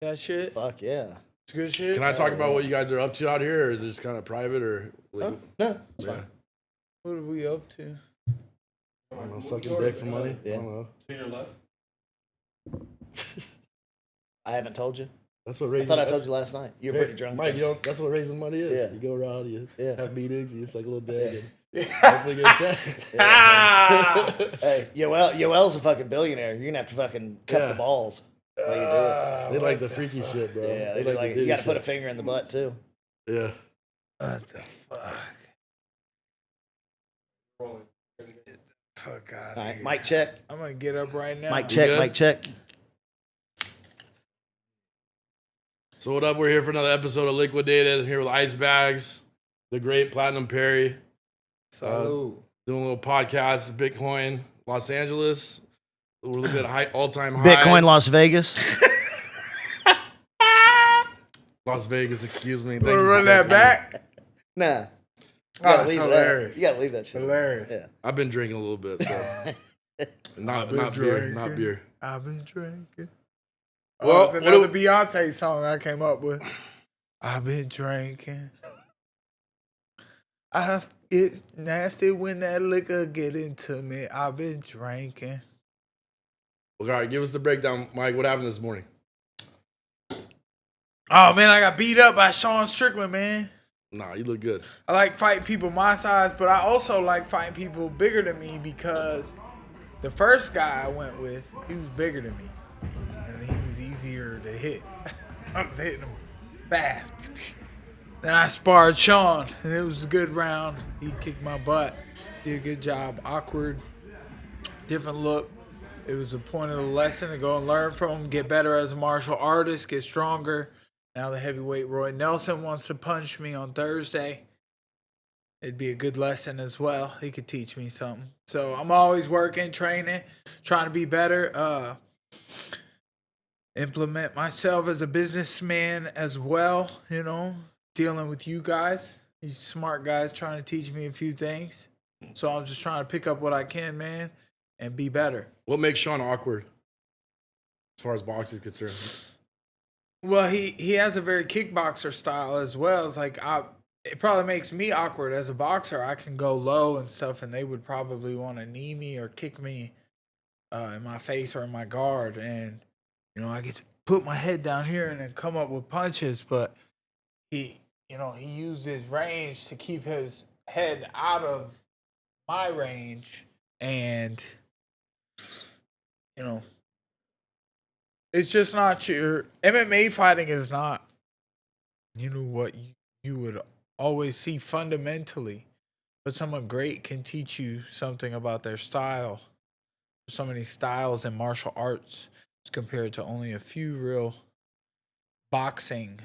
that shit? Fuck yeah. It's good shit. Can I talk about what you guys are up to out here, or is this kind of private, or No, it's fine. What are we up to? I don't know, sucking dick for money. Yeah. I don't know. To your left. I haven't told you. That's what I raising. thought I told you last night. You're pretty drunk. Mike, you don't. That's what raising money is. Yeah. You go around, you have meetings, you just like a little day. Yeah. And hopefully get a check. Hey, Yoel's a fucking billionaire. You're gonna have to fucking cut the balls while you do it. They like the freaky shit, bro. Yeah, they like like the you got to shit. put a finger in the butt too. Yeah. What the fuck? Rolling. Fuck out. All right, mic check. I'm gonna get up right now. Mic check. good? Mic check. So what up? We're here for another episode of Liquidated. Here with Ice Bagz, the great Platinum Perry, Salud. doing a little podcast, Bitcoin, Los Angeles, a little bit high, all-time highs. Bitcoin Las Vegas. Las Vegas, excuse me. Wanna run that back? Nah. You Oh, gotta that's leave hilarious. that. You gotta leave that shit. Hilarious. Yeah. I've been drinking a little bit, so not been beer, drinking. not beer. I've been drinking. Well, It's another Beyonce song I came up with. I've been drinking. It's nasty when that liquor get into me. I've been drinking. All right, give us the breakdown, Mike. What happened this morning? Oh man, I got beat up by Sean Strickland, man. Nah, you look good. I like fighting people my size, but I also like fighting people bigger than me because the first guy I went with, he was bigger than me. And he was easier to hit. I was hitting him fast. Then I sparred Sean, and it was a good round. He kicked my butt. Did a good job. Awkward. Different look. It was a point of the lesson to go and learn from him, get better as a martial artist, get stronger. Now the heavyweight Roy Nelson wants to punch me on Thursday. It'd be a good lesson as well. He could teach me something. So I'm always working, training, trying to be better. Implement myself as a businessman as well, you know, dealing with you guys. These smart guys trying to teach me a few things. So I'm just trying to pick up what I can, man, and be better. What makes Sean awkward as far as boxing is concerned? Well, he has a very kickboxer style as well. It's like it probably makes me awkward as a boxer. I can go low and stuff, and they would probably want to knee me or kick me in my face or in my guard. And, you know, I get to put my head down here and then come up with punches. But he used his range to keep his head out of my range. And, you know, it's just not your MMA fighting is not, you know, what you would always see fundamentally, but someone great can teach you something about their style. There's so many styles in martial arts as compared to only a few real boxing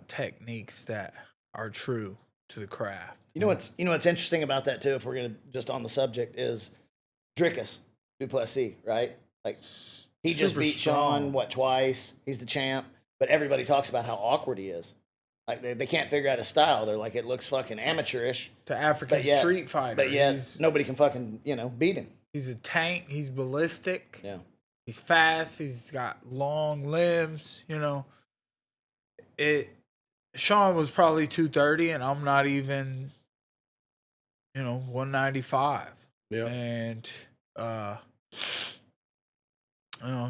techniques that are true to the craft. You know what's interesting about that too, if we're gonna just on the subject, is Dricus Duplessis, right? Like he just Super beat strong. Sean, twice. He's the champ. But everybody talks about how awkward he is. Like they can't figure out his style. They're like, it looks fucking amateurish. To African street fighter. But yet nobody can fucking, beat him. He's a tank. He's ballistic. Yeah. He's fast. He's got long limbs. You know, Sean was probably 230, and I'm not even, 195. Yeah. And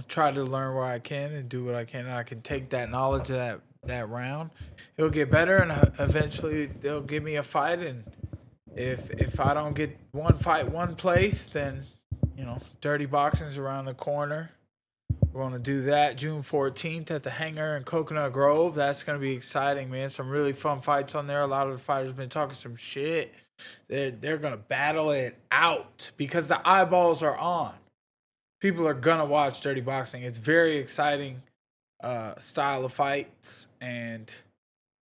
try to learn where I can and do what I can, and I can take that knowledge of that round. It'll get better, and eventually they'll give me a fight. And if I don't get one fight, one place, then Dirty Boxing's around the corner. We're going to do that June 14th at the Hangar in Coconut Grove. That's going to be exciting, man. Some really fun fights on there. A lot of the fighters been talking some shit. They're going to battle it out because the eyeballs are on. People are going to watch Dirty Boxing. It's very exciting style of fights, and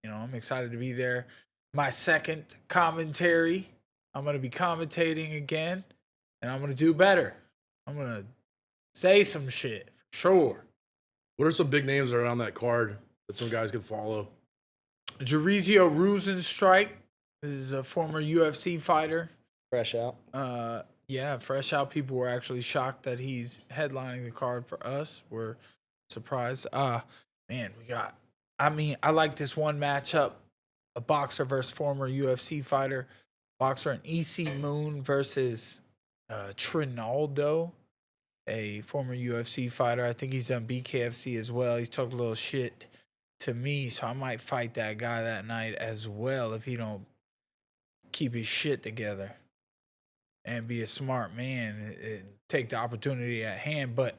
I'm excited to be there. My second commentary, I'm going to be commentating again, and I'm going to do better. I'm going to say some shit, for sure. What are some big names that are on that card that some guys could follow? Jarizio Rosenstrike is a former UFC fighter. Fresh out. Yeah, fresh out. People were actually shocked that he's headlining the card for us. We're surprised. And man, I like this one matchup, a boxer versus former UFC fighter, boxer and EC Moon versus Trinaldo, a former UFC fighter. I think he's done BKFC as well. He's talked a little shit to me, so I might fight that guy that night as well if he don't keep his shit together and be a smart man and take the opportunity at hand. But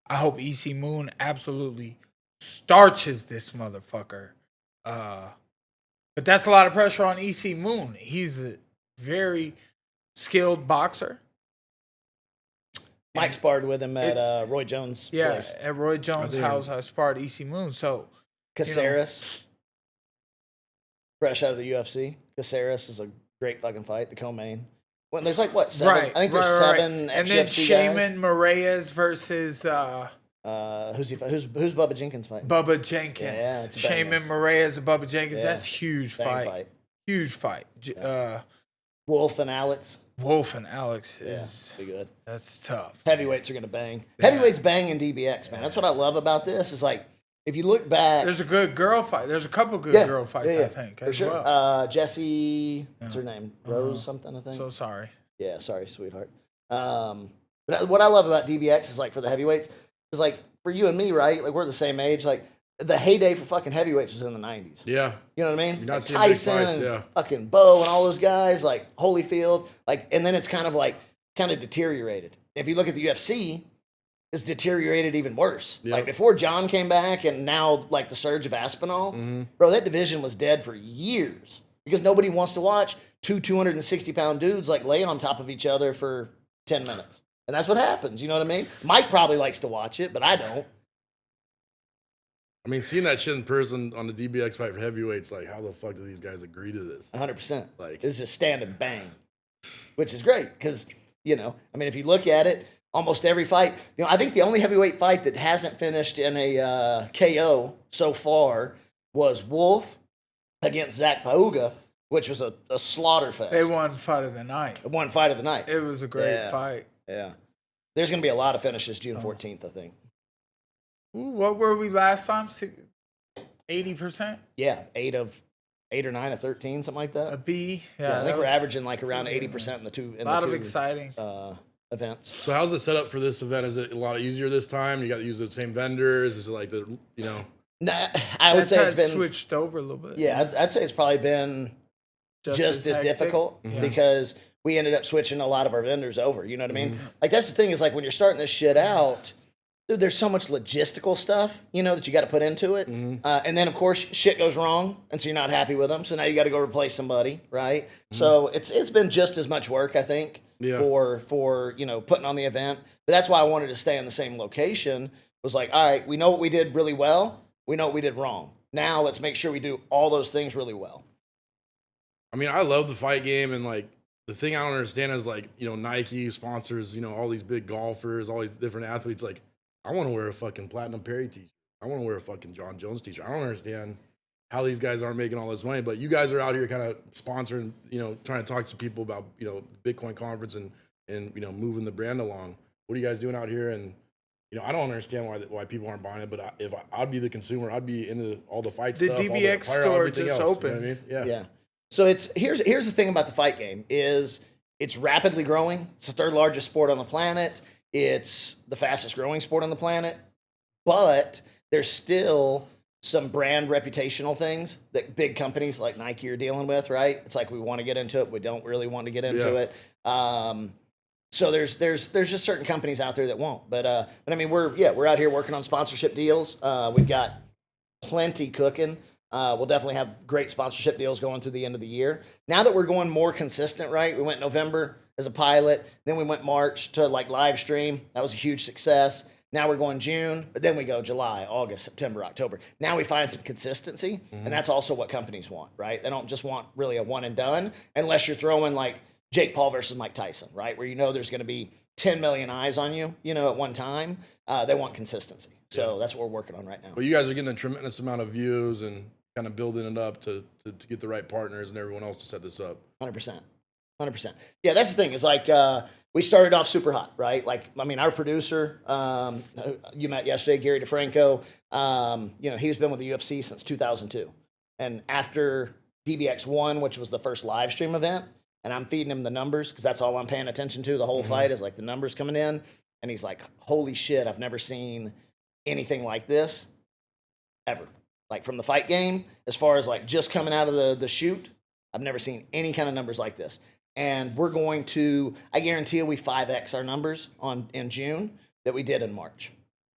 I hope EC Moon absolutely starches this motherfucker. But that's a lot of pressure on EC Moon. He's a very skilled boxer. Mike sparred with him at Roy Jones' place. At Roy Jones' house, I sparred EC Moon. So Caceres, fresh out of the UFC. Caceres is a great fucking fight. The co-main. Well, there's like what, 7? Right, I think there's 7 and then ex-UFC Shaman Moraes versus who's Bubba Jenkins fighting? Bubba Jenkins. Yeah, it's a Shaman Moraes and Bubba Jenkins. Yeah. That's a huge Bang fight. Huge fight. Wolf and Alex. Wolf and Alex is be good. That's tough. Heavyweights are gonna bang. Heavyweights bang in DBX, man. That's what I love about this. Is like if you look back, There's a good girl fight. There's a couple good girl fights, I think, for as sure. well. Jessie, what's her name? Rose something, I think. So sorry. Yeah, sorry, sweetheart. But what I love about DBX is like for the heavyweights is like for you and me, right? Like we're the same age. Like the heyday for fucking heavyweights was in the 90s. Yeah. You know what I mean? You're not Like seeing big Tyson fights, and yeah. fucking Bo and all those guys, like Holyfield, like, and then it's kind of deteriorated. If you look at the UFC, it's deteriorated even worse. Yep. Like before John came back and now like the surge of Aspinall, bro, that division was dead for years because nobody wants to watch two 260-pound dudes like lay on top of each other for 10 minutes. And that's what happens. You know what I mean? Mike probably likes to watch it, but I don't. I mean, seeing that shit in person on the DBX fight for heavyweights, like, how the fuck do these guys agree to this? 100%. Like, It's just stand and bang, which is great because, you know, I mean, if you look at it, almost every fight, you know, I think the only heavyweight fight that hasn't finished in a KO so far was Wolf against Zach Pauga, which was a slaughter fest. They won fight of the night. One fight of the night. It was a great fight. Yeah. There's going to be a lot of finishes June 14th, I think. Ooh, what were we last time? 80%? Yeah, 8 or 9 of 13, something like that. A B? Yeah, I think we're averaging like around 80% in the two. A lot of exciting events. so how's the setup for this event? Is it a lot easier this time? You got to use the same vendors? Is it like Nah, I would say it's been switched over a little bit. Yeah, I'd say it's probably been just as difficult because we ended up switching a lot of our vendors over. You know what I mean? Like that's the thing is like when you're starting this shit out, dude, there's so much logistical stuff, you know, that you got to put into it. And then of course shit goes wrong. And so you're not happy with them. So now you got to go replace somebody. Right. So it's been just as much work, I think, for, you know, putting on the event. But that's why I wanted to stay in the same location. It was like, all right, we know what we did really well. We know what we did wrong. Now let's make sure we do all those things really well. I mean, I love the fight game, and like the thing I don't understand is like, you know, Nike sponsors, you know, all these big golfers, all these different athletes. Like, I want to wear a fucking Platinum Perry t-shirt. I want to wear a fucking John Jones t-shirt. I don't understand how these guys aren't making all this money, but you guys are out here kind of sponsoring, you know, trying to talk to people about, you know, Bitcoin conference and you know, moving the brand along. What are you guys doing out here? And you know, I don't understand why people aren't buying it, but if I'd be the consumer, I'd be into all the fight stuff. The DBX store just opened. You know what I mean? Yeah. So here's the thing about the fight game is it's rapidly growing. It's the third largest sport on the planet. It's the fastest growing sport on the planet. But there's still some brand reputational things that big companies like Nike are dealing with, right? It's like we want to get into it, we don't really want to get into it. So there's just certain companies out there that won't. But I mean we're out here working on sponsorship deals. We've got plenty cooking. We'll definitely have great sponsorship deals going through the end of the year. Now that we're going more consistent, right? We went November as a pilot, then we went March to like live stream. That was a huge success. Now we're going June, but then we go July, August, September, October. Now we find some consistency, and that's also what companies want, right? They don't just want really a one and done unless you're throwing like Jake Paul versus Mike Tyson, right? Where you know there's going to be 10 million eyes on you, you know, at one time. They want consistency. So that's what we're working on right now. Well, you guys are getting a tremendous amount of views and kind of building it up to get the right partners and everyone else to set this up. 100%. 100%. Yeah, that's the thing. Is like we started off super hot, right? Like, I mean, our producer, you met yesterday, Gary DeFranco, he's been with the UFC since 2002. And after DBX won, which was the first live stream event, and I'm feeding him the numbers because that's all I'm paying attention to the whole fight is like the numbers coming in. And he's like, holy shit, I've never seen anything like this ever. Like from the fight game, as far as like just coming out of the shoot, I've never seen any kind of numbers like this. And we're going to, I guarantee you, we 5X our numbers in June that we did in March.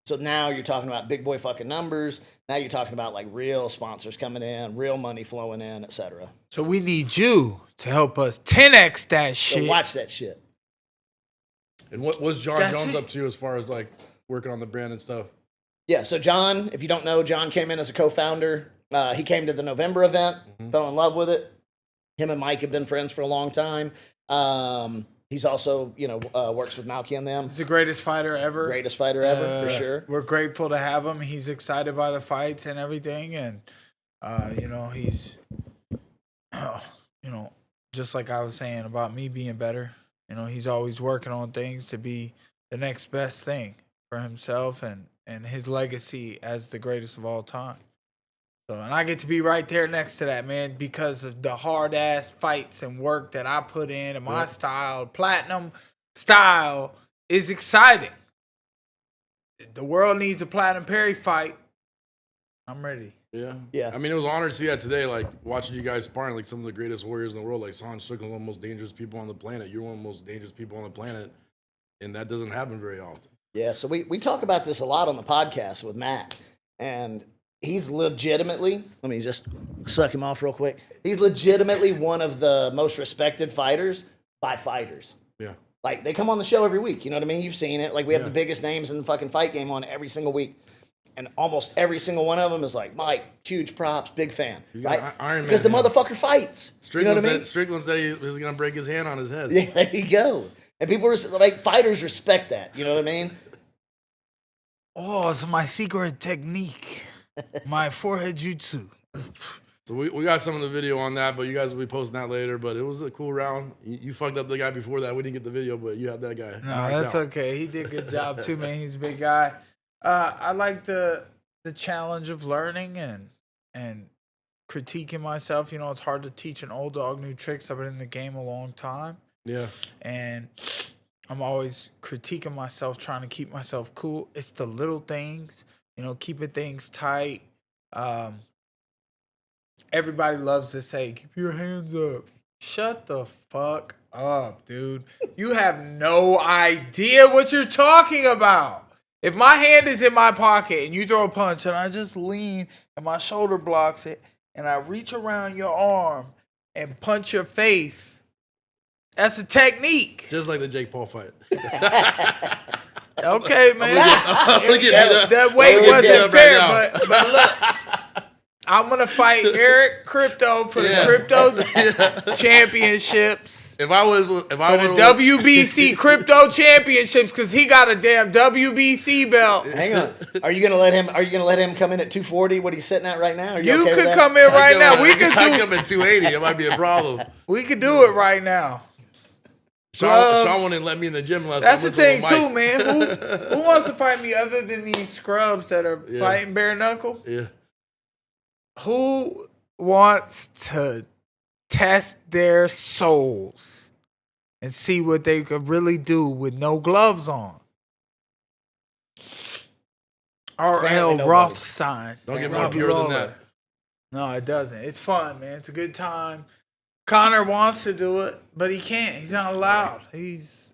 So now you're talking about big boy fucking numbers. Now you're talking about like real sponsors coming in, real money flowing in, etc. So we need you to help us 10X that shit. So watch that shit. And what was John That's Jones it. up to as far as like working on the brand and stuff? Yeah, so John, if you don't know, John came in as a co-founder. He came to the November event, fell in love with it. Him and Mike have been friends for a long time. He's also, works with Malky and them. He's the greatest fighter ever. Greatest fighter ever, for sure. We're grateful to have him. He's excited by the fights and everything. And, he's, just like I was saying about me being better, he's always working on things to be the next best thing for himself and his legacy as the greatest of all time. So, and I get to be right there next to that, man, because of the hard ass fights and work that I put in and my style, platinum style is exciting. The world needs a Platinum Perry fight. I'm ready. Yeah. Yeah. I mean, it was an honor to see that today, like watching you guys sparring like some of the greatest warriors in the world. Like Son Strickland's one of the most dangerous people on the planet. You're one of the most dangerous people on the planet. And that doesn't happen very often. Yeah, so we talk about this a lot on the podcast with Matt. And he's legitimately, let me just suck him off real quick. He's legitimately one of the most respected fighters by fighters. Yeah. Like, they come on the show every week. You know what I mean? You've seen it. Like, we have the biggest names in the fucking fight game on every single week. And almost every single one of them is like, Mike, huge props, big fan. Right? Iron Man, because the motherfucker fights. Strickland, you know what I mean? Strickland said he was going to break his hand on his head. Yeah, there you go. And people, like, fighters respect that. You know what I mean? Oh, it's my secret technique. My forehead jutsu. So we got some of the video on that, but you guys will be posting that later. But it was a cool round. You fucked up the guy before that. We didn't get the video, but you had that guy. No, that's okay. He did a good job too, man. He's a big guy. I like the challenge of learning and critiquing myself. It's hard to teach an old dog new tricks. I've been in the game a long time. Yeah. And I'm always critiquing myself, trying to keep myself cool. It's the little things, keeping things tight. Everybody loves to say, keep your hands up. Shut the fuck up, dude. You have no idea what you're talking about. If my hand is in my pocket and you throw a punch and I just lean and my shoulder blocks it and I reach around your arm and punch your face, that's a technique. Just like the Jake Paul fight. Okay, man. That weight wasn't fair, but look, I'm going to fight Eric Crypto for the Crypto Championships. If I for the WBC Crypto Championships, because he got a damn WBC belt. Hang on. Are you gonna let him come in at 240? What he's sitting at right now? Are You okay with could that? come in right now. We could I do. come at 280. It might be a problem. We could do it right now. Sean wouldn't let me in the gym unless That's I the went to thing a mic. too, man. Who wants to fight me other than these scrubs that are fighting bare knuckle? Yeah. Who wants to test their souls and see what they could really do with no gloves on? R.L. nobody. Rothstein. Don't get and more Robbie pure than Lawler. that. No, it doesn't. It's fun, man. It's a good time. Connor wants to do it, but he can't. He's not allowed. He's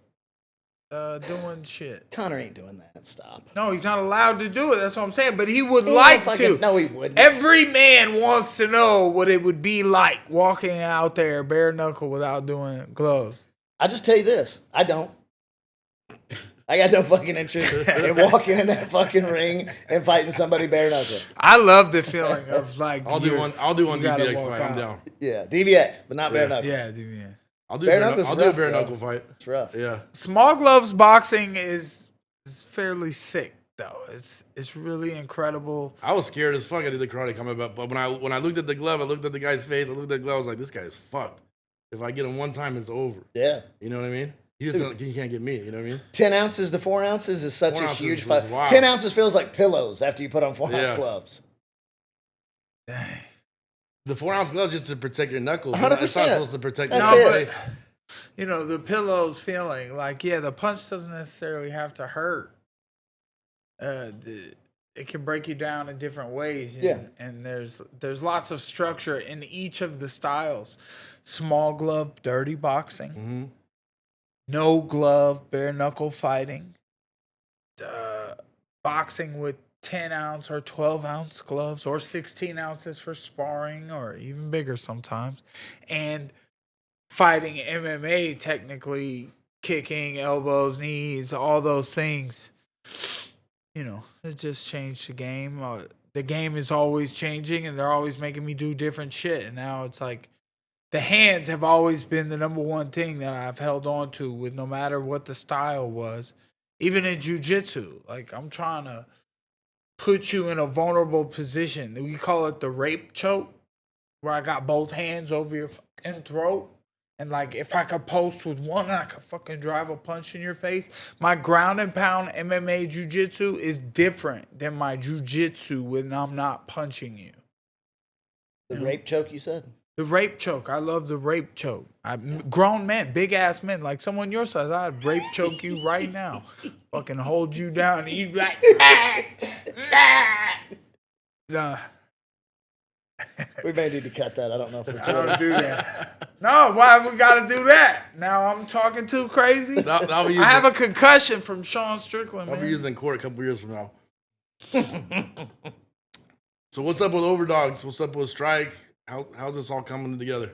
doing shit. Connor ain't doing that. Stop. No, he's not allowed to do it. That's what I'm saying. But he would He like don't fucking- to. No, he wouldn't. Every man wants to know what it would be like walking out there bare knuckle without doing gloves. I'll just tell you this. I don't. I got no fucking interest in walking in that fucking ring and fighting somebody bare knuckle. I love the feeling of like I'll do one you gotta DBX walk fight. I'm out. down. Yeah, DBX, but not bare knuckle. Yeah, dude, man. I'll do Bare a knuckle's I'll do a rough, bare bro. knuckle fight. It's rough. Yeah. Small gloves boxing is fairly sick though. It's really incredible. I was scared as fuck. I did the karate coming up, but when I looked at the glove, I looked at the guy's face, I looked at the glove, I was like, this guy's fucked. If I get him one time, it's over. Yeah. You know what I mean? He just don't, he can't get me. You know what I mean? 10 ounces to 4 ounces is such 4 a ounces huge was fight. wild. 10 ounces feels like pillows after you put on 4 ounce Yeah. gloves. Dang. The 4 ounce gloves just to protect your knuckles. 100%. It's not supposed to protect That's your it. face. You know, the pillows feeling like, yeah, the punch doesn't necessarily have to hurt. It can break you down in different ways. And there's lots of structure in each of the styles. Small glove, dirty boxing. Mm-hmm. No glove, bare knuckle fighting. Boxing with 10 ounce or 12 ounce gloves, or 16 ounces for sparring, or even bigger sometimes. And fighting MMA, technically kicking, elbows, knees, all those things. You know, it just changed the game. The game is always changing, and they're always making me do different shit. And now it's like the hands have always been the number one thing that I've held on to, with no matter what the style was. Even in jiu-jitsu, like, I'm trying to put you in a vulnerable position. We call it the rape choke, where I got both hands over your fucking throat. And, like, if I could post with one, I could fucking drive a punch in your face. My ground and pound MMA jiu-jitsu is different than my jiu-jitsu when I'm not punching you. The rape choke, you said? The rape choke. I love the rape choke. Grown men, big-ass men, like someone your size, I'd rape choke you right now. Fucking hold you down and you'd be like, nah. We may need to cut that. I don't know if we're I don't do that. No, why we gotta do that? Now I'm talking too crazy. I'll be using, I have a concussion from Sean Strickland. I'll be Man. using court a couple years from now. So what's up with Overdogs? What's up with Strike? How's this all coming together?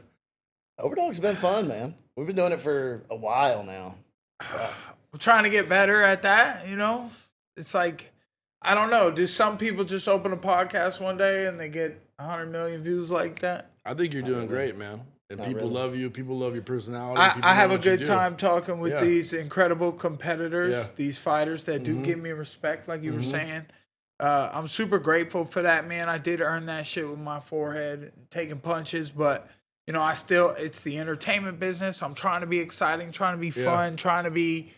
Overdog's been fun, man. We've been doing it for a while now. I'm trying to get better at that. You know, it's like, I don't know. Do some people just open a podcast one day and they get 100 million views like that? I think you're doing great, man. And Not people really. love you. People love your personality. People I love have a what you good do. time talking with Yeah. these incredible competitors, Yeah. these fighters that do give me respect, like you were saying. I'm super grateful for that, man. I did earn that shit with my forehead, taking punches, but you know, it's the entertainment business. I'm trying to be exciting, trying to be fun, trying to be,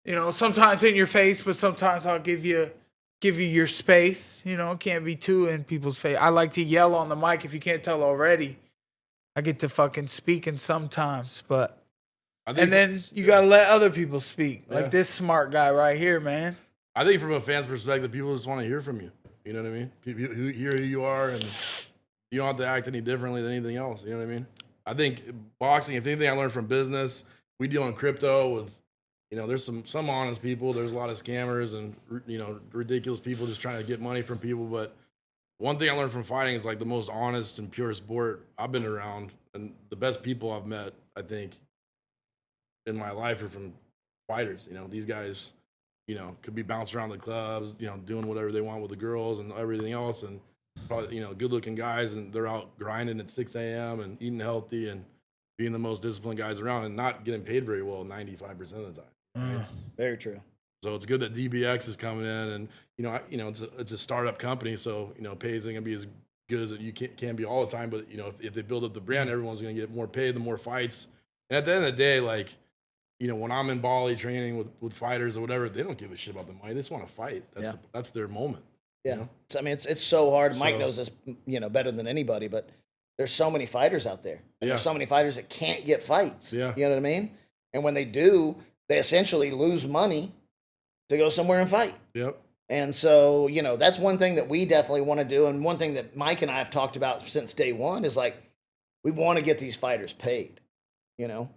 you know, sometimes in your face, but sometimes I'll give you your space. You know, can't be too in people's face. I like to yell on the mic, if you can't tell already. I get to fucking speaking sometimes, but and then you gotta let other people speak. Yeah. Like this smart guy right here, man. I think from a fan's perspective, people just want to hear from you. You know what I mean? People who hear who you are, and you don't have to act any differently than anything else. You know what I mean? I think boxing, if anything I learned from business, we deal in crypto with, you know, there's some honest people. There's a lot of scammers and, you know, ridiculous people just trying to get money from people. But one thing I learned from fighting is like the most honest and pure sport I've been around. And the best people I've met, I think, in my life are from fighters. You know, these guys, you know, could be bouncing around the clubs, you know, doing whatever they want with the girls and everything else. And probably, you know, good looking guys, and they're out grinding at 6 a.m. and eating healthy and being the most disciplined guys around and not getting paid very well 95% of the time. Very true. So it's good that DBX is coming in, and it's a startup company, so you know pay isn't gonna be as good as you can be all the time. But you know if they build up the brand, everyone's gonna get more paid, the more fights. And at the end of the day, like you know when I'm in Bali training with fighters or whatever, they don't give a shit about the money. They just want to fight. That's their moment. Yeah. You know? I mean, it's so hard. Mike So- knows this, you know, better than anybody, but there's so many fighters out there. And Yeah. There's so many fighters that can't get fights. Yeah. You know what I mean? And when they do, they essentially lose money to go somewhere and fight. Yep. And so, you know, that's one thing that we definitely want to do. And one thing that Mike and I have talked about since day one is like, we want to get these fighters paid. You know,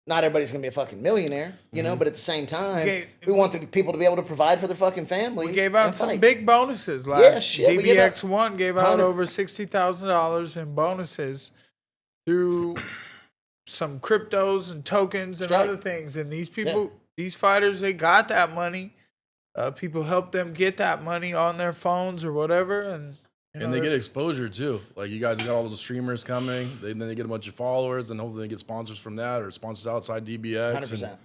not everybody's going to be a fucking millionaire, you know, but at the same time, we want the people to be able to provide for their fucking families. We gave out and some fight. big bonuses last. shit, we gave out DBX1 gave out over $60,000 in bonuses through some cryptos and tokens and Strike. other things. And these people, these fighters, they got that money. People helped them get that money on their phones or whatever, and you know, And they get exposure too. Like you guys got all those streamers coming. Then they get a bunch of followers, and hopefully they get sponsors from that or sponsors outside DBX. 100%. And,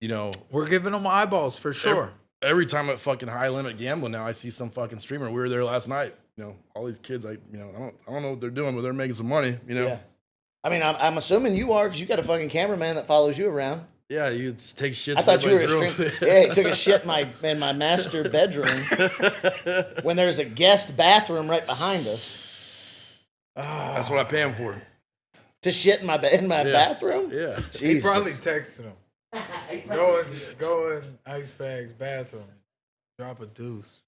you know, we're giving them eyeballs for sure. every time at fucking High Limit Gambling now, I see some fucking streamer. We were there last night. You know, all these kids. I don't know what they're doing, but they're making some money. You know. Yeah. I mean, I'm assuming you are because you got a fucking cameraman that follows you around. Yeah, you take shits. I thought you were a room. Yeah, he took a shit in my master bedroom when there's a guest bathroom right behind us. That's what I pay him for. To shit in my bathroom? Yeah. He Jesus. probably texted him. Go in Ice Bag's bathroom. Drop a deuce.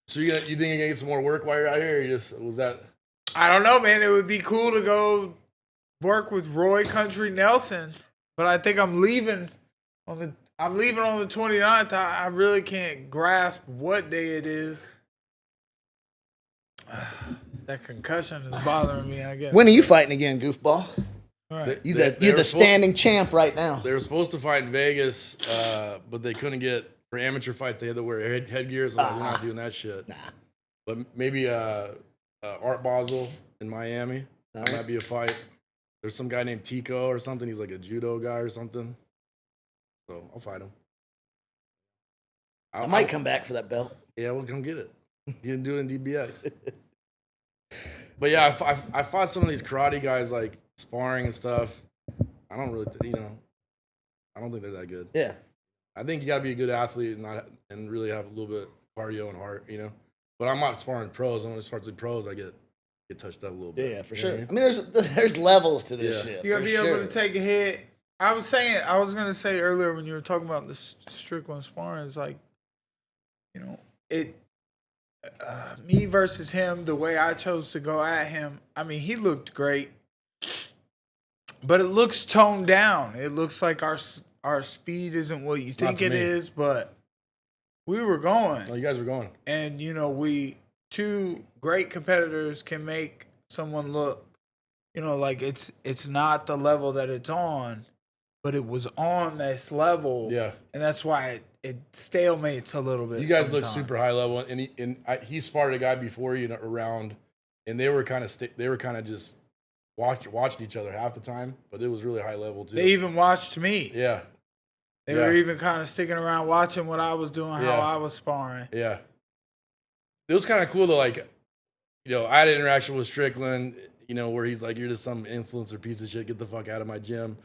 So you think you're gonna get some more work while you're out here? Or you just was that? I don't know, man. It would be cool to go work with Roy Country Nelson, but I think I'm leaving on the 29th. I really can't grasp what day it is. That concussion is bothering me, I guess. When are you fighting again, goofball? All right. You're the standing champ right now. They were supposed to fight in Vegas, but they couldn't get for amateur fights. They had to wear headgear. So we're not doing that shit. Nah. But maybe Art Basel in Miami. That might be a fight. There's some guy named Tico or something. He's like a judo guy or something. So I'll fight him. I might come back for that belt. Yeah, we'll come get it. You can do it in DBX. But yeah, I fought some of these karate guys like sparring and stuff. I don't really, I don't think they're that good. Yeah. I think you gotta be a good athlete and really have a little bit of cardio and heart, But I'm not sparring pros. When I start to pros, I get touched up a little bit. Yeah, for sure. I mean, there's levels to this shit. You gotta be able to take a hit. I was gonna say earlier when you were talking about the Strickland sparring, it's like, me versus him, the way I chose to go at him. I mean, he looked great, but it looks toned down. It looks like our speed isn't what you think it is, but we were going. Oh, you guys were going. And we two great competitors can make someone look, like it's not the level that it's on, but it was on this level. Yeah. And that's why it stalemates a little bit. You guys look super high level, and he sparred a guy before you around, and they were kind of just watching each other half the time, but it was really high level too. They even watched me. Yeah. They were even kind of sticking around watching what I was doing, how I was sparring. Yeah. It was kind of cool to I had an interaction with Strickland, where he's like, "You're just some influencer piece of shit. Get the fuck out of my gym."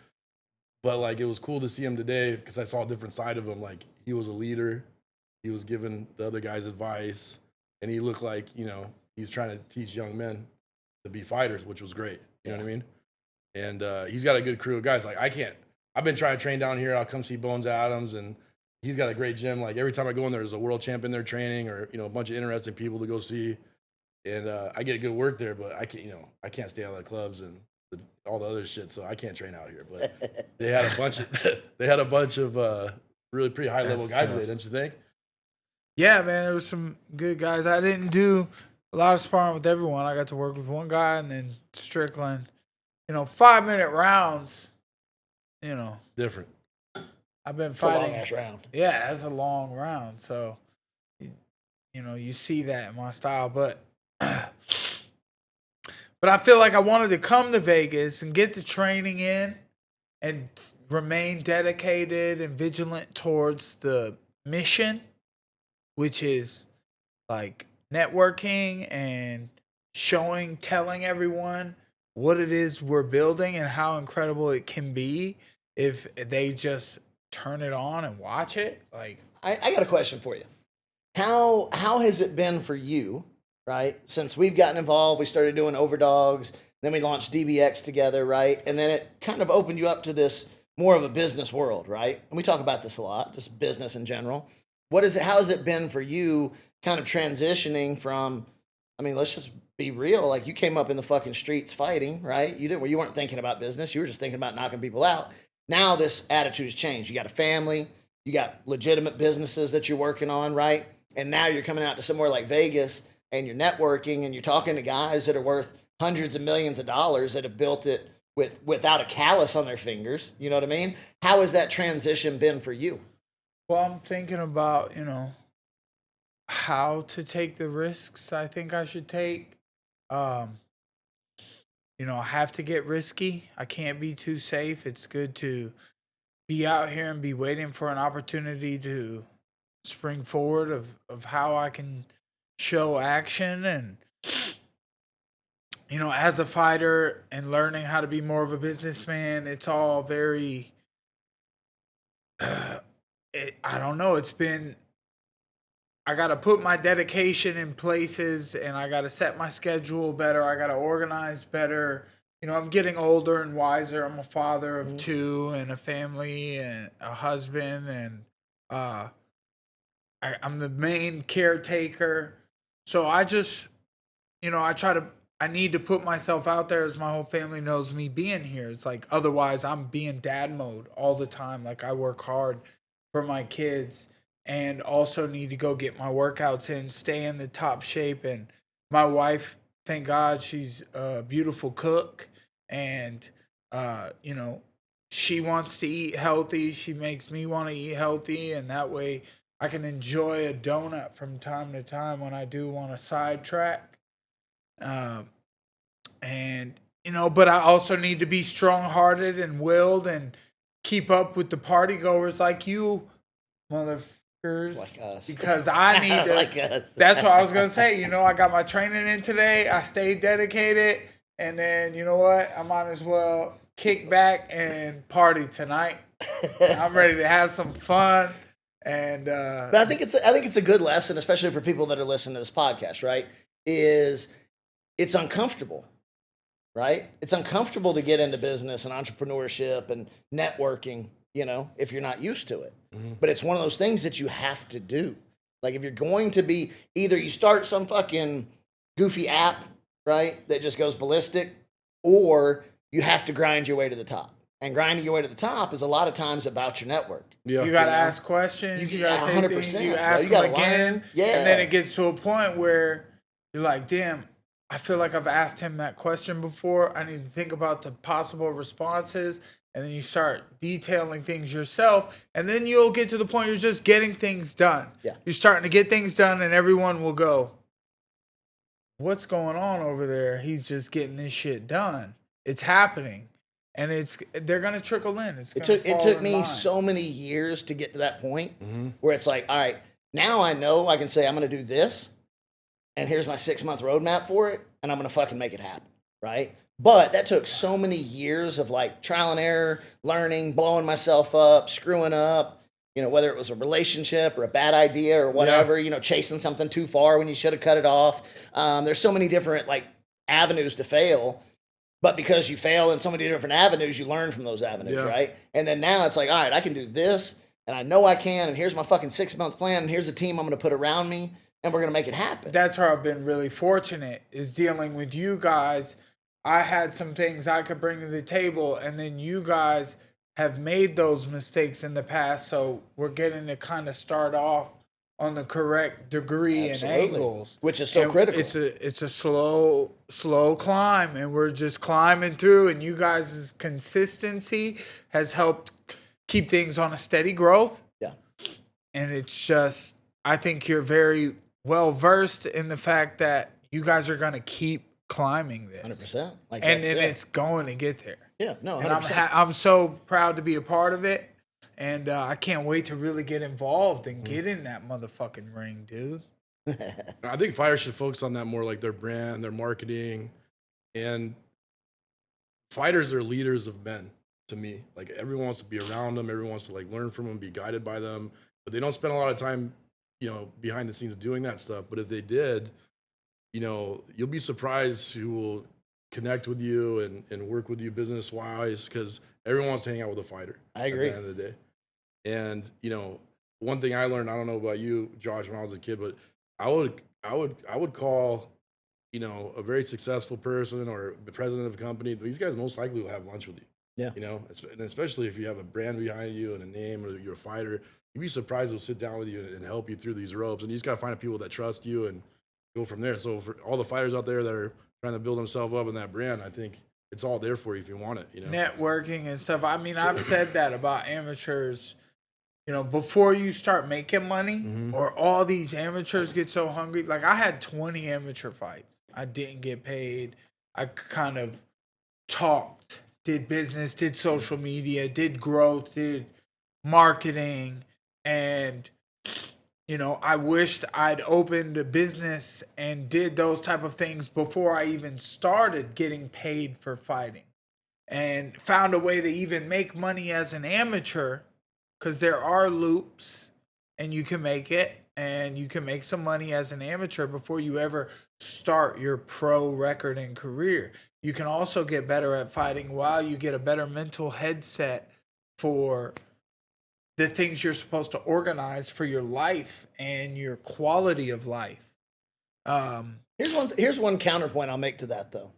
But it was cool to see him today because I saw a different side of him. Like he was a leader, he was giving the other guys advice, and he looked like he's trying to teach young men to be fighters, which was great. You know what I mean? And he's got a good crew of guys. I've been trying to train down here. I'll come see Bones Adams, and he's got a great gym. Like every time I go in there's a world champion there training, or a bunch of interesting people to go see, and I get good work there. But I can't stay out of the clubs and all the other shit, so I can't train out here. But they had a bunch of really pretty high level guys today, didn't you think? Yeah, man, there was some good guys. I didn't do a lot of sparring with everyone. I got to work with one guy, and then Strickland. 5-minute rounds. Different. I've been fighting. It's a long-ass round. Yeah, that's a long round. So, you see that in my style, but I feel like I wanted to come to Vegas and get the training in and remain dedicated and vigilant towards the mission, which is like networking and telling everyone what it is we're building and how incredible it can be if they just turn it on and watch it. Like, I got a question for you. How has it been for you, right? Since we've gotten involved, we started doing Overdogs, then we launched DBX together, right? And then it kind of opened you up to this more of a business world, right? And we talk about this a lot, just business in general. How has it been for you kind of transitioning from, let's just be real. Like you came up in the fucking streets fighting, right? You weren't thinking about business. You were just thinking about knocking people out. Now this attitude has changed. You got a family, you got legitimate businesses that you're working on, right? And now you're coming out to somewhere like Vegas and you're networking and you're talking to guys that are worth hundreds of millions of dollars that have built it without a callus on their fingers. You know what I mean? How has that transition been for you? Well, I'm thinking about, how to take the risks I think I should take. I have to get risky. I can't be too safe. It's good to be out here and be waiting for an opportunity to spring forward of how I can show action. And, as a fighter and learning how to be more of a businessman, it's all very I don't know. I got to put my dedication in places and I got to set my schedule better. I got to organize better. You know, I'm getting older and wiser. I'm a father of two and a family and a husband, and uh, I'm the main caretaker. So I just, I need to put myself out there as my whole family knows me being here. It's like, otherwise, I'm being dad mode all the time. Like, I work hard for my kids and also need to go get my workouts in, stay in the top shape. And my wife, thank God, she's a beautiful cook. And, you know, she wants to eat healthy. She makes me want to eat healthy. And that way I can enjoy a donut from time to time when I do want to sidetrack. Um, and but I also need to be strong-hearted and willed and keep up with the party goers like you, motherfuckers, Like us. because I need to. Like us. That's what I was gonna say. I got my training in today. I stayed dedicated, and then you know what? I might as well kick back and party tonight. I'm ready to have some fun. And But I think it's a good lesson, especially for people that are listening to this podcast. Right? Is it's uncomfortable. Right? It's uncomfortable to get into business and entrepreneurship and networking, if you're not used to it. Mm-hmm. But it's one of those things that you have to do. Like if you're going to be, either you start some fucking goofy app, right, that just goes ballistic, or you have to grind your way to the top. And grinding your way to the top is a lot of times about your network. Yeah. you gotta ask questions. You gotta say 100%, things. You bro. ask You them gotta again, learn. Yeah. and then it gets to a point where you're like, "Damn, I feel like I've asked him that question before. I need to think about the possible responses." And then you start detailing things yourself, and then you'll get to the point you're just getting things done. Yeah. You're starting to get things done, and everyone will go, "What's going on over there? He's just getting this shit done. It's happening." And they're gonna trickle in. It took me so many years to get to that point where it's like, all right, now I know I can say I'm going to do this, and here's my 6-month roadmap for it, and I'm going to fucking make it happen, right? But that took so many years of like trial and error, learning, blowing myself up, screwing up, whether it was a relationship or a bad idea or whatever, chasing something too far when you should have cut it off. There's so many different like avenues to fail. But because you fail in so many different avenues, you learn from those avenues, right? And then now it's like, all right, I can do this, and I know I can, and here's my fucking 6-month plan, and here's a team I'm going to put around me, and we're going to make it happen. That's where I've been really fortunate, is dealing with you guys. I had some things I could bring to the table, and then you guys have made those mistakes in the past, so we're getting to kind of start off on the correct degree and angles, which is so critical. It's a slow climb, and we're just climbing through. And you guys' consistency has helped keep things on a steady growth. Yeah, and it's just, I think you're very well versed in the fact that you guys are gonna keep climbing this 100%. And it's going to get there. Yeah, no, 100%. And I'm so proud to be a part of it. And I can't wait to really get involved and get in that motherfucking ring, dude. I think fighters should focus on that more, like their brand, their marketing. And fighters are leaders of men, to me. Like, everyone wants to be around them. Everyone wants to, like, learn from them, be guided by them. But they don't spend a lot of time, behind the scenes doing that stuff. But if they did, you'll be surprised who will connect with you and work with you business-wise, because everyone wants to hang out with a fighter. I agree. At the end of the day. And, one thing I learned, I don't know about you, Josh, when I was a kid, but I would call, a very successful person or the president of a company. These guys most likely will have lunch with you. Yeah. And especially if you have a brand behind you and a name, or you're a fighter, you'd be surprised they'll sit down with you and help you through these ropes. And you just got to find people that trust you and go from there. So for all the fighters out there that are trying to build themselves up in that brand, I think it's all there for you if you want it. Networking and stuff. I mean, I've said that about amateurs. Before you start making money, or all these amateurs get so hungry. Like, I had 20 amateur fights. I didn't get paid. I kind of talked, did business, did social media, did growth, did marketing. And, I wished I'd opened a business and did those type of things before I even started getting paid for fighting, and found a way to even make money as an amateur because there are loops, and you can make it, and you can make some money as an amateur before you ever start your pro record and career. You can also get better at fighting while you get a better mental headset for the things you're supposed to organize for your life and your quality of life. Here's one counterpoint I'll make to that, though.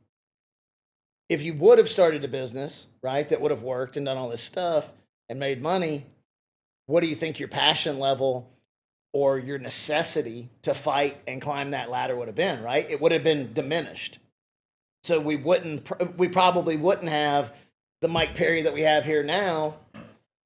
If you would have started a business, right, that would have worked and done all this stuff and made money, what do you think your passion level or your necessity to fight and climb that ladder would have been, right? It would have been diminished. So we probably wouldn't have the Mike Perry that we have here now.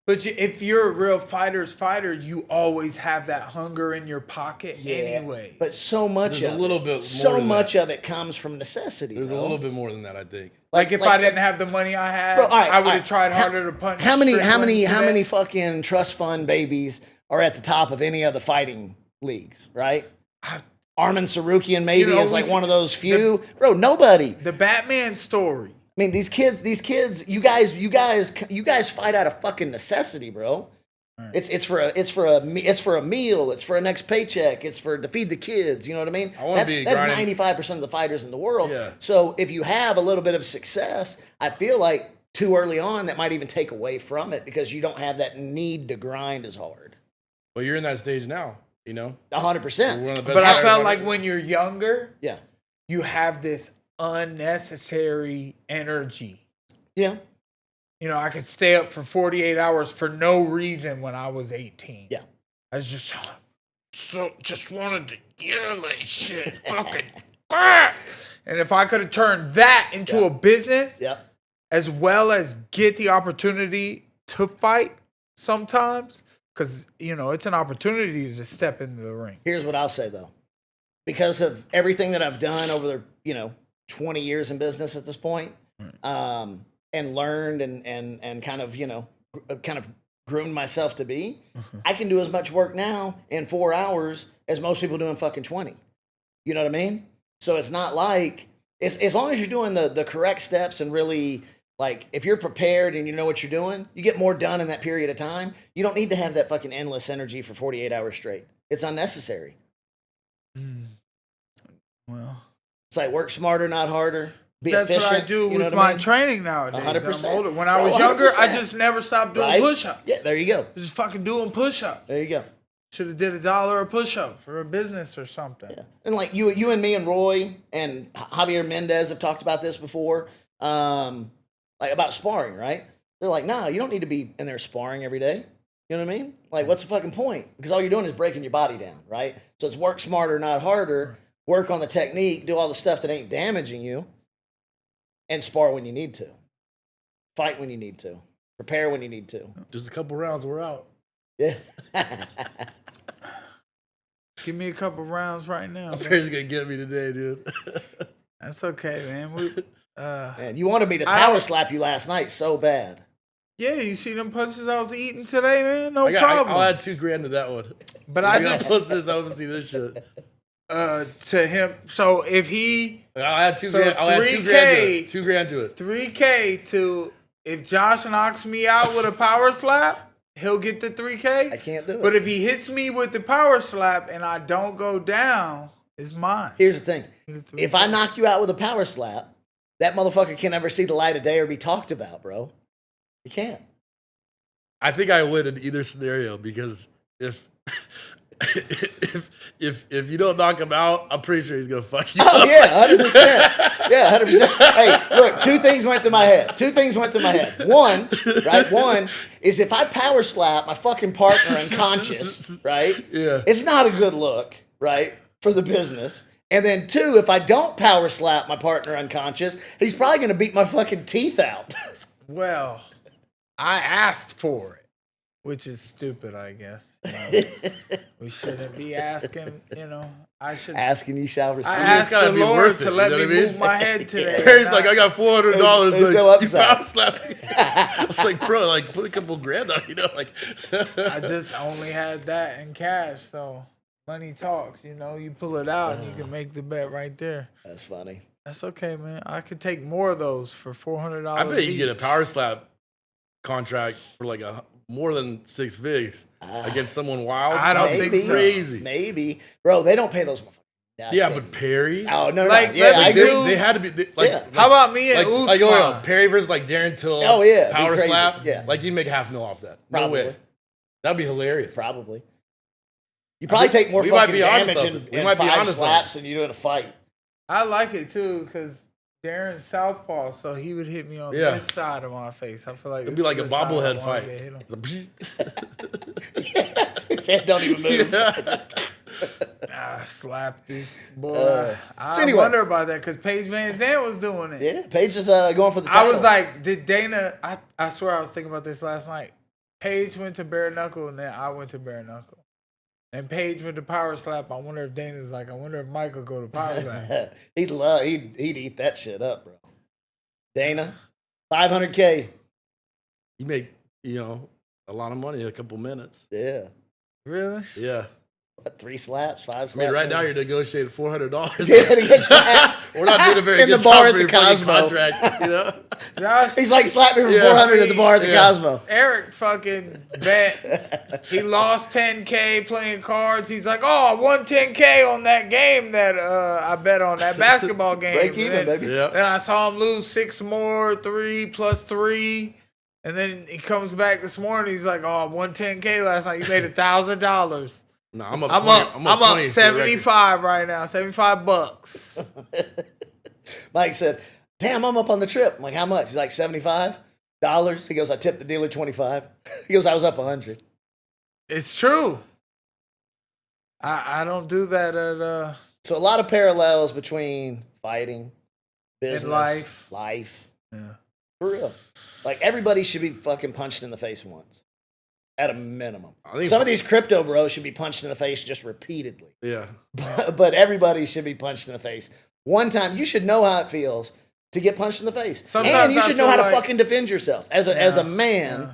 But if you're a real fighter's fighter, you always have that hunger in your pocket anyway. But so much There's of a little bit more so than much that. of it comes from necessity. There's bro. a little bit more than that, I think. Like if I didn't have the money I had, Bro, all right, I would all have right. tried harder to punch. How many Strickland today. fucking trust fund babies are at the top of any of the fighting leagues, right? Armin Sarukian maybe is like one of those few. Bro, nobody. The Batman story. I mean, these kids, you guys fight out of fucking necessity, bro. Right. It's for a meal. It's for a next paycheck. It's to feed the kids. You know what I mean? That's 95% of the fighters in the world. Yeah. So if you have a little bit of success, I feel like too early on that might even take away from it because you don't have that need to grind as hard. Well, you're in that stage now. 100%. But I felt like when you're younger, yeah, you have this unnecessary energy. Yeah. I could stay up for 48 hours for no reason when I was 18. Yeah. I was just wanted to yell that shit. Fucking and if I could have turned that into a business, as well as get the opportunity to fight sometimes, because, it's an opportunity to step into the ring. Here's what I'll say, though. Because of everything that I've done over the, 20 years in business at this point, and learned and kind of groomed myself to be, I can do as much work now in 4 hours as most people do in fucking 20. You know what I mean? So it's not like, as long as you're doing the correct steps and really, like, if you're prepared and you know what you're doing, you get more done in that period of time. You don't need to have that fucking endless energy for 48 hours straight. It's unnecessary. Well, it's like work smarter, not harder. Be that's efficient, what I do with my training nowadays. 100%. I'm older. When I was younger, 100%. I just never stopped doing push-ups. Yeah, there you go. Just fucking doing push-ups. There you go. Should have did $1 a push-up for a business or something. Yeah. And like you and me and Roy and Javier Mendez have talked about this before, like about sparring, right? They're like, nah, you don't need to be in there sparring every day. You know what I mean? Like, what's the fucking point? Because all you're doing is breaking your body down, right? So it's work smarter, not harder. Work on the technique, do all the stuff that ain't damaging you, and spar when you need to. Fight when you need to. Prepare when you need to. Just a couple rounds, we're out. Yeah. Give me a couple rounds right now. Perry's gonna get me today, dude. That's okay, man. Man, you wanted me to power slap you last night so bad. Yeah, you see them punches I was eating today, man? No problem. I'll add $2,000 to that one. But I just listeners, I want to see this shit. To him. So if he, I'll add $2,000. So I'll add $2,000 to it. $2,000 to it. $3K to if Josh knocks me out with a power slap, he'll get the $3K. I can't do it. But if he hits me with the power slap and I don't go down, it's mine. Here's the thing: if I knock you out with a power slap, that motherfucker can never see the light of day or be talked about, bro. You can't. I think I would in either scenario because if you don't knock him out, I'm pretty sure he's gonna fuck you up. Oh yeah, 100%. Yeah, 100%. Hey, look, two things went through my head. One is if I power slap my fucking partner unconscious, right? Yeah. It's not a good look, right, for the business. And then two, if I don't power slap my partner unconscious, he's probably gonna beat my fucking teeth out. Well, I asked for it, which is stupid, I guess. We shouldn't be asking, I should. Asking you shall receive. I asked the Lord to let me move my head today. Perry's like, I got $400. There's no upside. You power slap me. I was like, bro, like put a couple grand on it, like. I just only had that in cash, so money talks. You pull it out and you can make the bet right there. That's funny. That's okay, man. I could take more of those for $400. I bet you can get a power slap contract for like more than 6 figs against someone wild. I don't maybe, think so. Crazy. Maybe, bro. They don't pay those motherfuckers. Yeah, but Perry. Oh no, Like, yeah, let me I do- They had to be like. Yeah. How about me and like Usman? Perry versus like Darren Till. Oh, yeah, be power crazy. slap. Yeah. like you'd make $500,000 off that. No Probably. way. That'd be hilarious. Probably. You probably take more we might fucking be onto damage something. We in might be 5 onto slaps than you do in a fight. I like it too because Darren's southpaw, so he would hit me on Yeah. this side of my face. I feel like It'd be like a this is the side I bobblehead wanna fight. get hit on. His head don't even move. Yeah. Slap this boy. I so anyway. wonder about that because Paige Van Zandt was doing it. Yeah, Paige is going for the I title. was like, did Dana? I swear I was thinking about this last night. Paige went to bare knuckle and then I went to bare knuckle. And Paige went to power slap. I wonder if Dana's like, I wonder if Mike will go to power slap. he'd eat that shit up, bro. Dana, $500K. You make a lot of money in a couple minutes. Yeah. Really? Yeah. What, 3 slaps, 5 slaps? I mean, right now you're negotiating $400. Yeah, to get slapped. We're not doing a very In good the bar job at for the your fucking Cosmo. contract. You know. Josh, He's like, slap me for Yeah. 400 at the bar at the Yeah. Cosmo. Eric fucking bet. He lost 10K playing cards. He's like, oh, I won 10K on that game that I bet on, that basketball game. Break even, then, baby. Yeah. Then I saw him lose 6 more, 3 plus 3. And then he comes back this morning. He's like, oh, I won 10K last night. You made $1,000. No, I'm up. I'm 20, up. I'm I'm 20 up for the 75 right now. $75. Mike said, damn, I'm up on the trip. I'm like, how much? He's like, $75. He goes, I tipped the dealer 25. He goes, I was up 100. It's true. I don't do that at So a lot of parallels between fighting, business, life. Yeah. For real. Like, everybody should be fucking punched in the face once. At a minimum. I think Some of these crypto bros should be punched in the face just repeatedly. Yeah. But everybody should be punched in the face. One time, you should know how it feels to get punched in the face. Sometimes and you I should know feel how to like- fucking defend yourself. As a man, Yeah.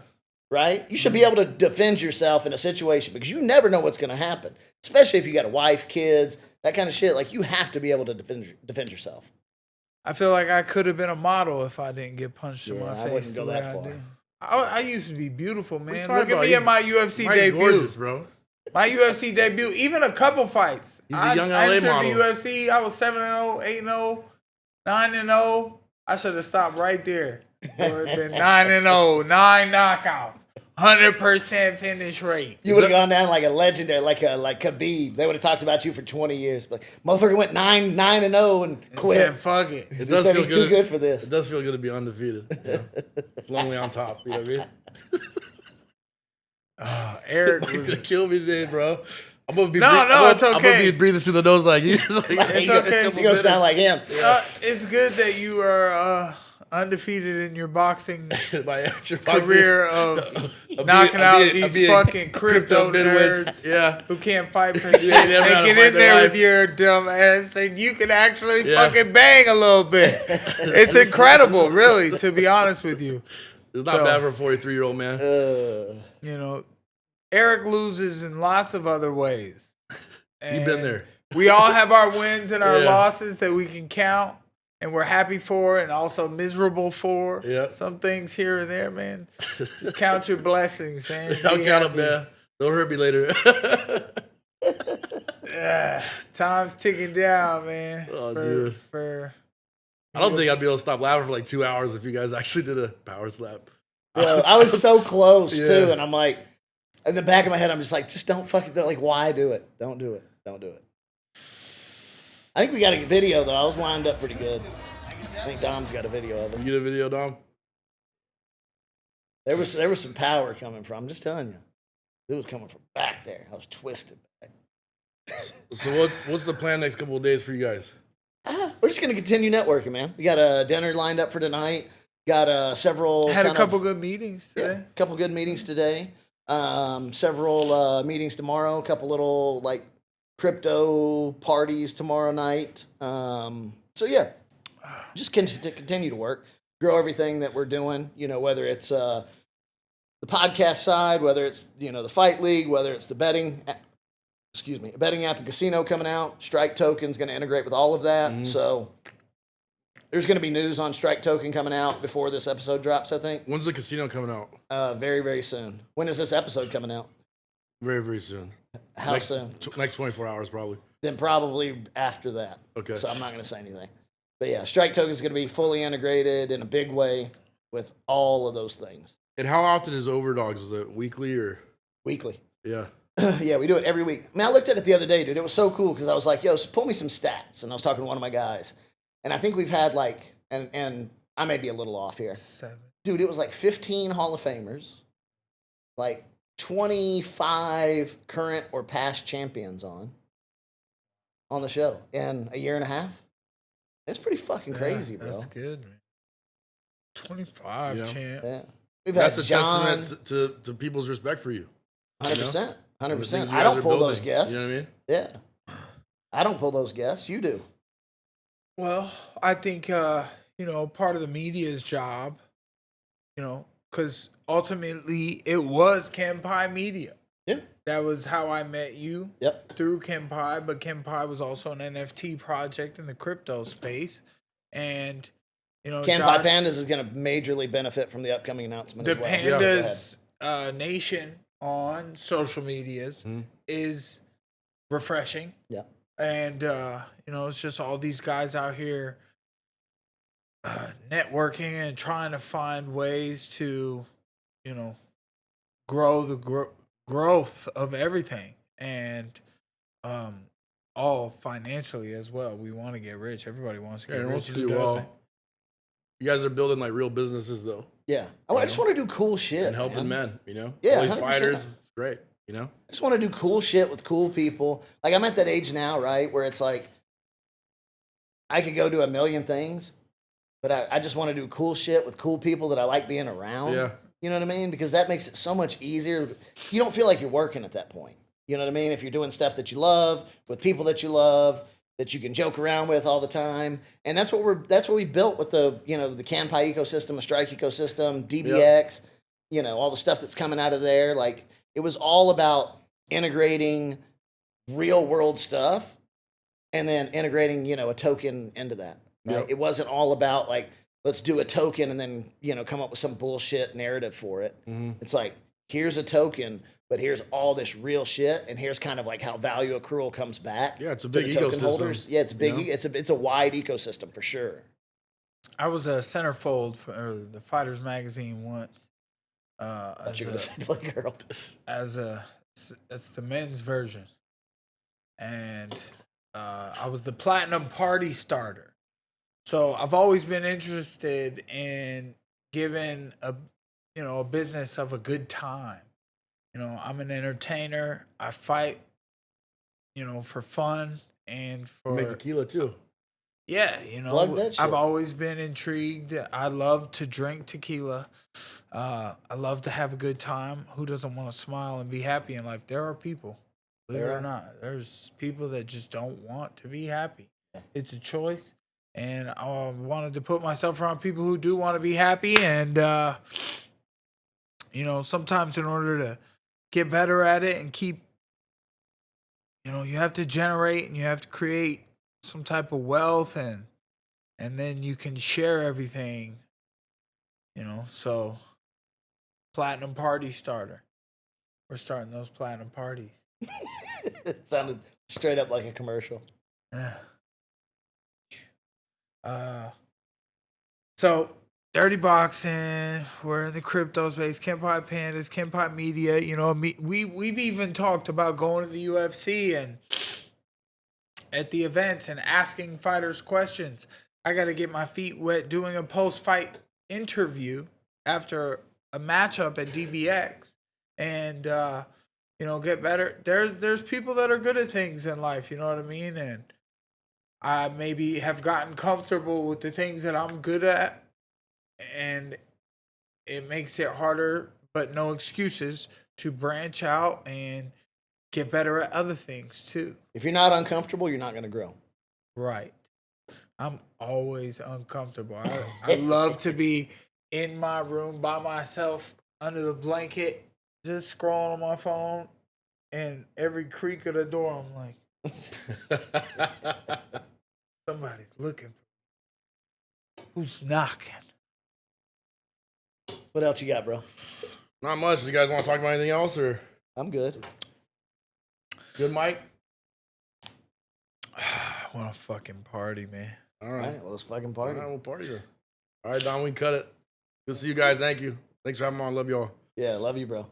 right? You should be able to defend yourself in a situation because you never know what's going to happen. Especially if you got a wife, kids, that kind of shit. Like, you have to be able to defend yourself. I feel like I could have been a model if I didn't get punched in Yeah, my I face. wouldn't the go way that I far. do. I used to be beautiful, man. talking Look at about? me He's- at my UFC Mike's debut. gorgeous, bro. My UFC debut, even a couple fights. He's a young LA I entered model. the UFC. I was 7-0, 8-0, 9-0. I should have stopped right there. It would have been 9-0, 9 knockouts, 100% finish rate. You would have gone down like a legendary, like Khabib. They would have talked about you for 20 years. But motherfucker went 9-0 and And quit. said, fuck it. He said he's too good for this. It does feel good to be undefeated. You know? It's lonely on top. You know what I mean? Eric Mike's was, gonna kill me today, bro. I'm gonna be No, I'm no, gonna- it's I'm gonna okay. be breathing through the nose like you. Like, It's okay. You're going to sound like him. it's good that you are undefeated in your boxing my amateur boxing. career of knocking out these fucking crypto nerds Yeah. who can't fight for shit. ain't never They had to get fight in their there life. with your dumb ass and you can actually Yeah. fucking bang a little bit. It's incredible, really, to be honest with you. It's not So- bad for a 43-year-old man. You know, Eric loses in lots of other ways. You've been And there. We all have our wins and our Yeah. losses that we can count and we're happy for and also miserable for. Yeah. Some things here and there, man. Just count your blessings, man. I'll Be count happy. them, man. Don't hurt me later. Time's ticking down, man. Oh, dude. I I don't think I'd be able to stop laughing for like 2 hours if you guys actually did a power slap. Bro, I was so close, Yeah. too. And I'm like, in the back of my head, I'm just like, just don't fucking do it. Like, why do it? Don't do it. Don't do it. I think we got a video, though. I was lined up pretty good. I think Dom's got a video of You it. get a video, Dom? There was some power coming from. I'm just telling you. It was coming from back there. I was twisted back. So what's the plan next couple of days for you guys? We're just going to continue networking, man. We got a dinner lined up for tonight. Got several. had a kind couple of, good meetings yeah, today. couple good meetings today. Several meetings tomorrow. A couple little like crypto parties tomorrow night. So yeah, just continue to work, grow everything that we're doing. You know, whether it's the podcast side, whether it's the fight league, whether it's the betting app and casino coming out. Strike Token's going to integrate with all of that. So There's going to be news on Strike Token coming out before this episode drops, I think. When's the casino coming out? Very, very soon. When is this episode coming out? Very, very soon. How soon? Next 24 hours, probably. Then probably after that. Okay. So I'm not going to say anything. But yeah, Strike Token is going to be fully integrated in a big way with all of those things. And how often is Overdogs? Is it weekly or? Weekly. Yeah. Yeah, we do it every week. I mean, I looked at it the other day, dude. It was so cool because I was like, yo, so pull me some stats. And I was talking to one of my guys. And I think we've had like, and I may be a little off here. 7. Dude, it was like 15 Hall of Famers, like 25 current or past champions on the show in a year and a half. It's pretty fucking crazy, bro. That's good, man. 25 Yeah. champ. Yeah. We've That's had a John, testament to people's respect for you. 100%. And the things 100%. you I guys don't are pull those building, guests. You know what I mean? Yeah. I don't pull those guests. You do. Well, I think, part of the media's job, because ultimately it was Kenpai Media. Yeah. That was how I met you. Yep. Through Kenpai, but Kenpai was also an NFT project in the crypto space. And, Kenpai Josh, Pandas is going to majorly benefit from the upcoming announcement the as well. Pandas Nation on social medias is refreshing. Yeah. And, it's just all these guys out here networking and trying to find ways to, grow the growth of everything. And all financially as well. We want to get rich. Everybody wants to get everyone rich. wants to Who do doesn't? well. You guys are building like real businesses though. Yeah. I just want to do cool shit. And helping man. men, Yeah, all these 100%. fighters, great, I just want to do cool shit with cool people. Like, I'm at that age now, right, where it's like, I could go do a million things, but I just want to do cool shit with cool people that I like being around. Yeah. You know what I mean? Because that makes it so much easier. You don't feel like you're working at that point. You know what I mean? If you're doing stuff that you love, with people that you love, that you can joke around with all the time. And that's what we've built with the Kenpai ecosystem, the Strike ecosystem, DBX, all the stuff that's coming out of there. Like, it was all about integrating real world stuff and then integrating, a token into that. Right? Yep. It wasn't all about like, let's do a token and then, come up with some bullshit narrative for it. Mm-hmm. It's like, here's a token, but here's all this real shit, and here's kind of like how value accrual comes back. Yeah, it's a to big the token ecosystem. holders. Yeah, it's a big. you know? It's a wide ecosystem for sure. I was a centerfold for the Fighters magazine once. Thought you were gonna say play girl. It's the men's version, and I was the platinum party starter. So I've always been interested in giving a business of a good time. I'm an entertainer. I fight, for fun and for Make tequila too. Plug that shit. I've always been intrigued. I love to drink tequila. I love to have a good time. Who doesn't want to smile and be happy in life? There are people, believe it or not, there's people that just don't want to be happy. It's a choice. And I wanted to put myself around people who do want to be happy. And, sometimes in order to get better at it and keep, you have to generate and you have to create some type of wealth and then you can share everything, so platinum party starter. We're starting those platinum parties. It sounded straight up like a commercial. So Dirty Boxing, we're in the crypto space, Kenpai Pandas, Kenpai Media, we've even talked about going to the UFC and at the events and asking fighters questions. I got to get my feet wet doing a post-fight interview after a matchup at DBX and, get better. There's people that are good at things in life, you know what I mean? And I maybe have gotten comfortable with the things that I'm good at, and it makes it harder, but no excuses, to branch out and get better at other things too. If you're not uncomfortable, you're not going to grow. Right. I'm always uncomfortable. I love to be in my room by myself under the blanket, just scrolling on my phone, and every creak of the door, I'm like, somebody's looking for me. Who's knocking? What else you got, bro? Not much. Do you guys want to talk about anything else, or I'm good. good, Mike? I want to fucking party, man. All All right. right, well, let's fucking All party. right, we'll party here. All right, Don, we can cut it. Good to see you guys. Thank you. Thanks for having me on. Love y'all. Yeah, love you, bro.